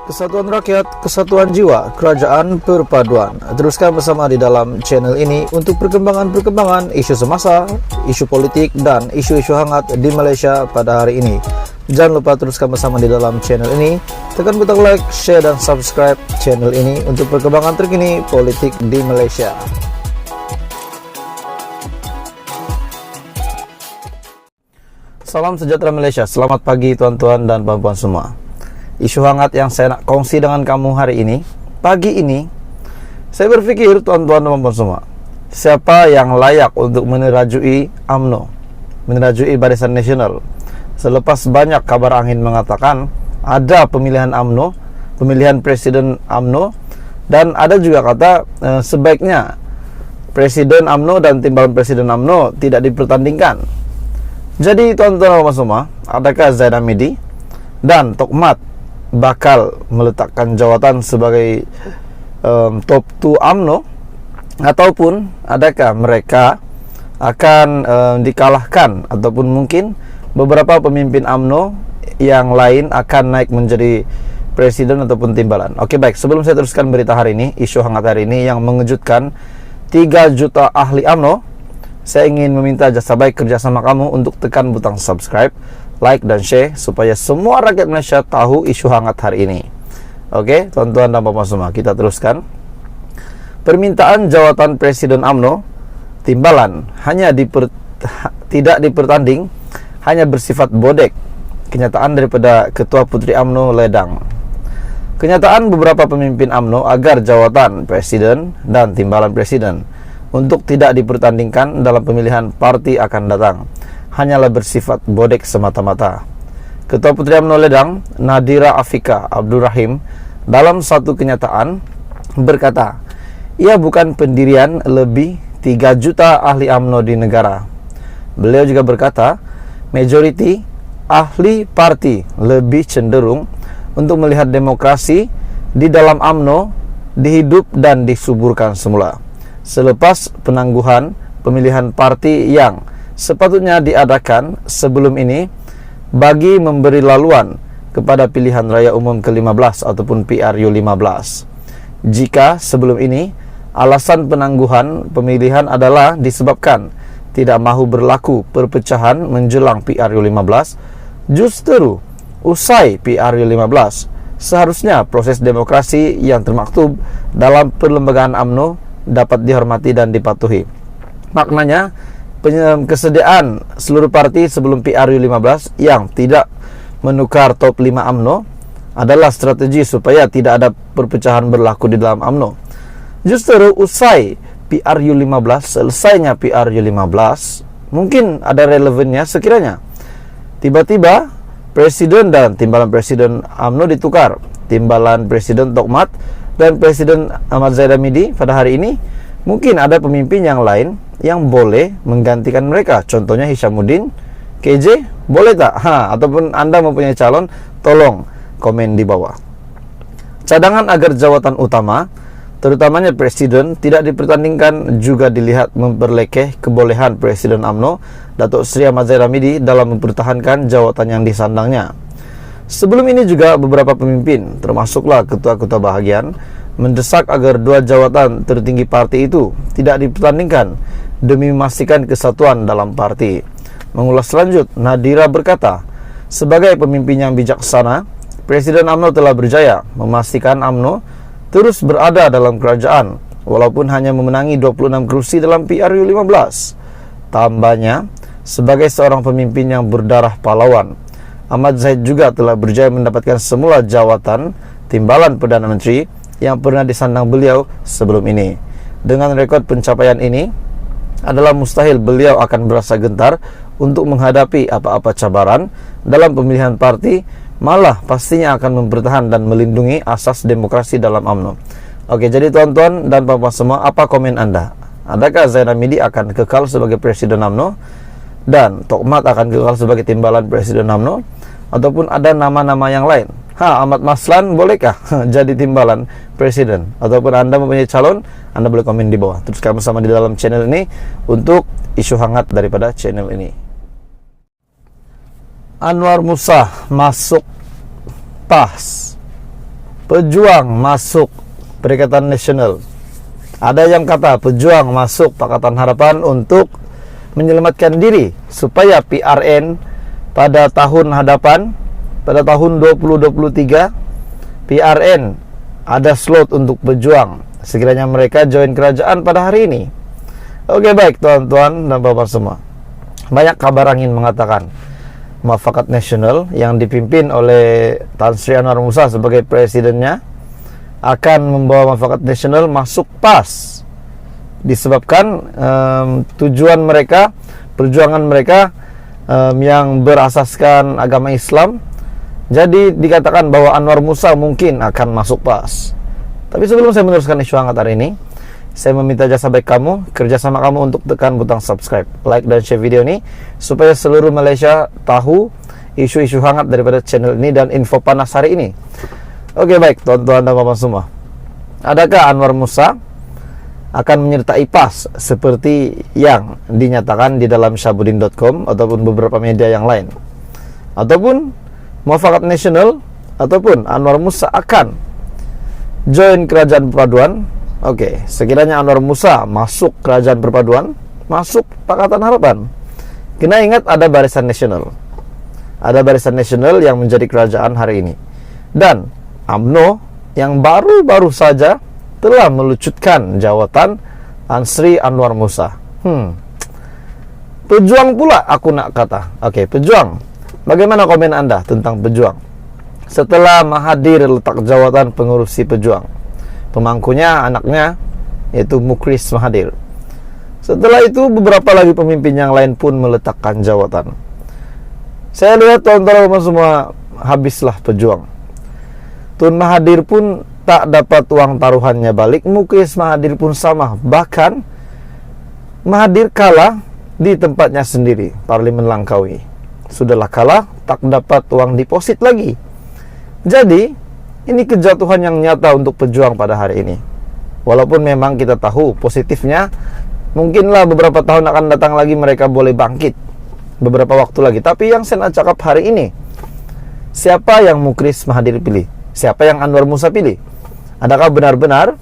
Kesatuan rakyat, kesatuan jiwa, kerajaan perpaduan. Teruskan bersama di dalam channel ini untuk perkembangan-perkembangan isu semasa, isu politik, dan isu-isu hangat di Malaysia pada hari ini. Jangan lupa teruskan bersama di dalam channel ini. Tekan butang like, share, dan subscribe channel ini untuk perkembangan terkini politik di Malaysia. Salam sejahtera Malaysia. Selamat pagi tuan-tuan dan puan-puan semua. Isu hangat yang saya nak kongsi dengan kamu hari ini, pagi ini, saya berpikir tuan-tuan dan puan-puan semua, siapa yang layak untuk menerajui UMNO, menerajui Barisan Nasional, selepas banyak kabar angin mengatakan ada pemilihan UMNO, pemilihan Presiden UMNO, dan ada juga kata sebaiknya Presiden UMNO dan timbalan Presiden UMNO tidak dipertandingkan. Jadi tuan-tuan dan puan-puan semua, adakah Zaid Hamidi dan Tok Mat bakal meletakkan jawatan sebagai top 2 UMNO, ataupun adakah mereka akan dikalahkan, ataupun mungkin beberapa pemimpin UMNO yang lain akan naik menjadi presiden ataupun timbalan. Oke, baik, sebelum saya teruskan berita hari ini, isu hangat hari ini yang mengejutkan 3 juta ahli UMNO, saya ingin meminta jasa baik kerjasama kamu untuk tekan butang subscribe, like, dan share supaya semua rakyat Malaysia tahu isu hangat hari ini. Oke, tuan-tuan dan puan-puan semua, kita teruskan. Permintaan jawatan Presiden UMNO timbalan tidak dipertanding, hanya bersifat bodek. Kenyataan daripada Ketua Puteri UMNO Ledang. Kenyataan beberapa pemimpin UMNO agar jawatan Presiden dan timbalan Presiden untuk tidak dipertandingkan dalam pemilihan parti akan datang hanyalah bersifat bodek semata-mata. Ketua Puteri UMNO Ledang, Nadira Afika Abdul Rahim, dalam satu kenyataan berkata, ia bukan pendirian lebih 3 juta ahli UMNO di negara. Beliau juga berkata, majoriti ahli parti lebih cenderung untuk melihat demokrasi di dalam UMNO dihidup dan disuburkan semula selepas penangguhan pemilihan parti yang sepatutnya diadakan sebelum ini bagi memberi laluan kepada pilihan raya umum ke-15 ataupun PRU15. Jika sebelum ini alasan penangguhan pemilihan adalah disebabkan tidak mahu berlaku perpecahan menjelang PRU15, justru usai PRU15 seharusnya proses demokrasi yang termaktub dalam perlembagaan UMNO dapat dihormati dan dipatuhi. Maknanya, kesediaan seluruh parti sebelum PRU15 yang tidak menukar top 5 UMNO adalah strategi supaya tidak ada perpecahan berlaku di dalam UMNO. Justru usai PRU15, selesainya PRU15, mungkin ada relevannya sekiranya tiba-tiba Presiden dan timbalan Presiden UMNO ditukar. Timbalan Presiden Tok Mat dan Presiden Ahmad Zaid Hamidi pada hari ini, mungkin ada pemimpin yang lain yang boleh menggantikan mereka. Contohnya Hishamuddin, KJ, boleh tak? Ataupun Anda mempunyai calon, tolong komen di bawah. Cadangan agar jawatan utama, terutamanya Presiden, tidak dipertandingkan juga dilihat memperlekeh kebolehan Presiden UMNO, Datuk Seri Ahmad Zaid Hamidi, dalam mempertahankan jawatan yang disandangnya. Sebelum ini juga beberapa pemimpin, termasuklah ketua-ketua bahagian, mendesak agar 2 jawatan tertinggi parti itu tidak dipertandingkan demi memastikan kesatuan dalam parti. Mengulas lanjut, Nadira berkata, sebagai pemimpin yang bijaksana, Presiden UMNO telah berjaya memastikan UMNO terus berada dalam kerajaan walaupun hanya memenangi 26 kursi dalam PRU15. Tambahnya, sebagai seorang pemimpin yang berdarah pahlawan, Ahmad Zaid juga telah berjaya mendapatkan semula jawatan timbalan Perdana Menteri yang pernah disandang beliau sebelum ini. Dengan rekod pencapaian ini, adalah mustahil beliau akan berasa gentar untuk menghadapi apa-apa cabaran dalam pemilihan parti, malah pastinya akan mempertahankan dan melindungi asas demokrasi dalam UMNO. Oke, jadi tuan-tuan dan puan-puan semua, apa komen Anda? Adakah Zaid Hamidi akan kekal sebagai Presiden UMNO dan Tok Mat akan kekal sebagai timbalan Presiden UMNO, ataupun ada nama-nama yang lain? Ahmad Maslan bolehkah jadi timbalan Presiden? Ataupun Anda mempunyai calon, Anda boleh komen di bawah. Terus kami sama di dalam channel ini untuk isu hangat daripada channel ini. Anwar Musa masuk PAS. pejuang masuk Perikatan Nasional. Ada yang kata pejuang masuk Pakatan Harapan untuk menyelamatkan diri supaya PRN pada tahun hadapan, pada tahun 2023 PRN ada slot untuk pejuang. Sekiranya mereka join kerajaan pada hari ini. Oke, baik tuan-tuan dan bapak semua. Banyak kabar angin mengatakan Muafakat Nasional yang dipimpin oleh Tan Sri Anwar Musa sebagai presidennya akan membawa Muafakat Nasional masuk PAS, disebabkan tujuan mereka, perjuangan mereka yang berasaskan agama Islam. Jadi dikatakan bahwa Anwar Musa mungkin akan masuk PAS. Tapi sebelum saya meneruskan isu hangat hari ini, saya meminta jasa baik kamu, kerjasama kamu untuk tekan butang subscribe, like dan share video ini supaya seluruh Malaysia tahu isu-isu hangat daripada channel ini dan info panas hari ini. Oke, baik tuan-tuan dan bapak semua. Adakah Anwar Musa akan menyertai PAS seperti yang dinyatakan di dalam syahbudin.com ataupun beberapa media yang lain? Ataupun Muafakat Nasional ataupun Anwar Musa akan join kerajaan perpaduan? Oke, sekiranya Anwar Musa masuk kerajaan perpaduan, masuk Pakatan Harapan, kena ingat ada Barisan Nasional. Ada Barisan Nasional yang menjadi kerajaan hari ini. Dan UMNO yang baru-baru saja telah melucutkan jawatan Tan Sri Anwar Musa. Pejuang pula aku nak kata. Oke, pejuang. Bagaimana komen Anda tentang pejuang? Setelah Mahathir letak jawatan pengurusi pejuang, pemangkunya anaknya yaitu Mukhris Mahathir. Setelah itu beberapa lagi pemimpin yang lain pun meletakkan jawatan. Saya lihat tuan-tuan semua, habislah pejuang. Tun Mahathir pun tak dapat uang taruhannya balik, Mukhris Mahathir pun sama. Bahkan Mahathir kalah di tempatnya sendiri, Parlimen Langkawi. Sudahlah kalah, tak dapat uang deposit lagi. Jadi ini kejatuhan yang nyata untuk pejuang pada hari ini. Walaupun memang kita tahu positifnya, mungkinlah beberapa tahun akan datang lagi mereka boleh bangkit beberapa waktu lagi. Tapi yang saya nak cakap hari ini, siapa yang Mukhris Mahathir pilih? Siapa yang Anwar Musa pilih? Adakah benar-benar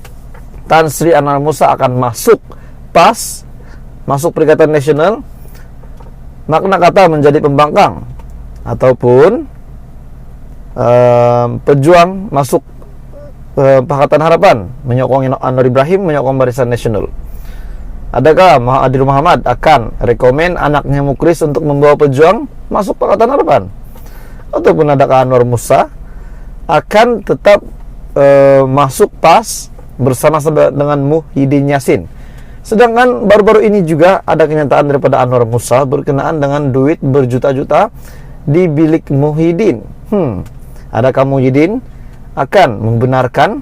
Tan Sri Anwar Musa akan masuk PAS, masuk Perikatan Nasional, makna kata menjadi pembangkang, ataupun pejuang masuk Pakatan Harapan, menyokong Anwar Ibrahim, menyokong Barisan Nasional? Adakah Mahathir Mohamad akan rekomen anaknya Mukhris untuk membawa pejuang masuk Pakatan Harapan? Ataupun adakah Anwar Musa akan tetap masuk PAS bersama-sama dengan Muhyiddin Yassin? Sedangkan baru-baru ini juga ada kenyataan daripada Anwar Musa berkenaan dengan duit berjuta-juta di bilik Muhyiddin. Adakah Muhyiddin akan membenarkan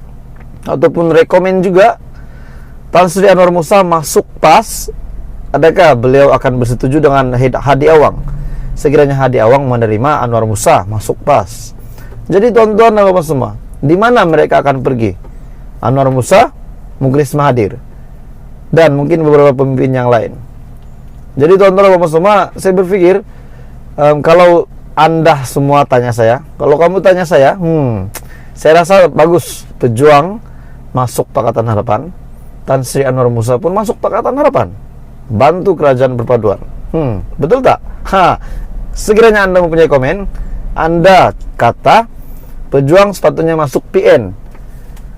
ataupun rekomen juga Tan Sri Anwar Musa masuk PAS? Adakah beliau akan bersetuju dengan Hadi Awang sekiranya Hadi Awang menerima Anwar Musa masuk PAS? Jadi tuan-tuan dan bapak semua, di mana mereka akan pergi? Anwar Musa, Mukhris Mahathir, dan mungkin beberapa pemimpin yang lain. Jadi tuan-tuan dan bapak semua, saya berpikir kalau Anda semua tanya saya, kalau kamu tanya saya rasa bagus pejuang masuk Pakatan Harapan, Tan Sri Anwar Musa pun masuk Pakatan Harapan, bantu kerajaan perpaduan. Betul tak? Sekiranya Anda mempunyai komen, Anda kata pejuang sepatutnya masuk PN,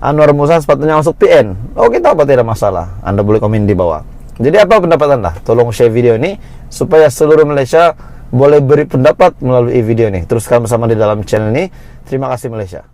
Anwar Musa sepatutnya masuk PN. Oke, tak apa, tidak masalah. Anda boleh komen di bawah. Jadi apa pendapat Anda? Tolong share video ini supaya seluruh Malaysia boleh beri pendapat melalui video ini. Teruskan bersama di dalam channel ini. Terima kasih Malaysia.